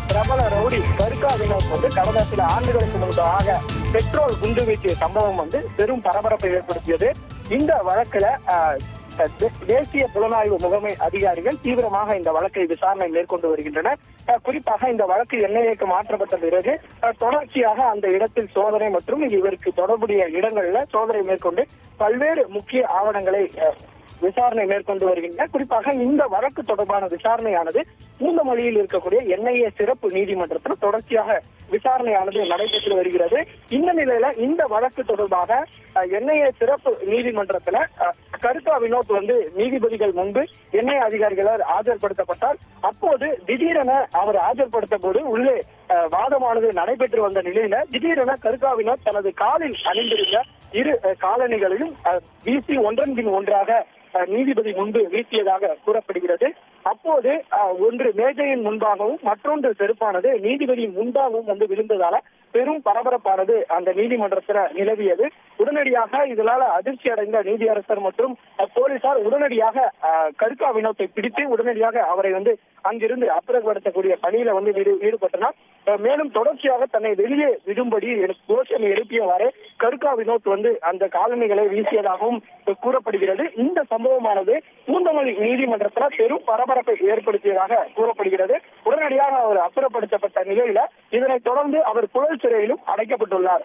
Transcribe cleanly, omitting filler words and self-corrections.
பிரபல ரவுடி கருக்கா வினோத் வந்து கடந்த சில ஆண்டுகளுக்கு முன்பாக பெட்ரோல் குண்டு வீசிய சம்பவம் வந்து பெரும் பரபரப்பை ஏற்படுத்தியது. இந்த வழக்குல தேசிய புலனாய்வு முகமை அதிகாரிகள் தீவிரமாக இந்த வழக்கை விசாரணை மேற்கொண்டு வருகின்றனர். குறிப்பாக இந்த வழக்கு என்ஐஏக்கு மாற்றப்பட்ட பிறகு தொடர்ச்சியாக அந்த இடத்தில் சோதனை மற்றும் இவருக்கு தொடர்புடைய இடங்கள்ல சோதனை மேற்கொண்டு பல்வேறு முக்கிய ஆவணங்களை விசாரணை மேற்கொண்டு வருகின்றனர். குறிப்பாக இந்த வழக்கு தொடர்பான விசாரணையானது பூந்தமல்லியில் இருக்கக்கூடிய என்ஐஏ சிறப்பு நீதிமன்றத்தில் தொடர்ச்சியாக விசாரணையானது நடைபெற்று வருகிறது. இந்த நிலையில இந்த வழக்கு தொடர்பாக என்ஐஏ சிறப்பு நீதிமன்றத்துல கருக்கா வினோத் வந்து நீதிபதிகள் முன்பு என்ஐஏ அதிகாரிகளால் ஆஜர்படுத்தப்பட்டார். அப்போது திடீரென அவர் ஆஜர்படுத்த போது உள்ளே வாதமானது நடைபெற்று வந்த நிலையில திடீரென கருக்கா வினோத் தனது காலில் அணிந்திருந்த இரு காலணிகளையும் வீசி ஒன்றன் பின் ஒன்றாக நீதிபதி முன்பு வீசியதாக கூறப்படுகிறது. அப்போது ஒன்று மேஜையின் முன்பாகவும் மற்றொன்று செருப்பானது நீதிபதியின் முன்பாகவும் வந்து விழுந்ததால பெரும் பரபரப்பானது அந்த நீதிமன்றத்தில் நிலவியது. உடனடியாக இதனால அதிர்ச்சி அடைந்த நீதியரசர் மற்றும் போலீசார் உடனடியாக கருக்கா வினோத்தை பிடித்து உடனடியாக அவரை வந்து அங்கிருந்து அப்புறப்படுத்தக்கூடிய பணியில வந்து ஈடுபட்டனர். மேலும் தொடர்ச்சியாக தன்னை வெளியே விடும்படி கோஷம் எழுப்பியவாறு கருக்கா வினோத் வந்து அந்த காலணிகளை வீசியதாகவும் கூறப்படுகிறது. இந்த சம்பவமானது பூந்தமல்லி நீதிமன்றத்தில் பெரும் பரபரப்பை ஏற்படுத்தியதாக கூறப்படுகிறது. உடனடியாக அவர் அப்புறப்படுத்தப்பட்ட நிலையில இதனைத் தொடர்ந்து அவர் புழல் சிறையிலும் அடைக்கப்பட்டுள்ளார்.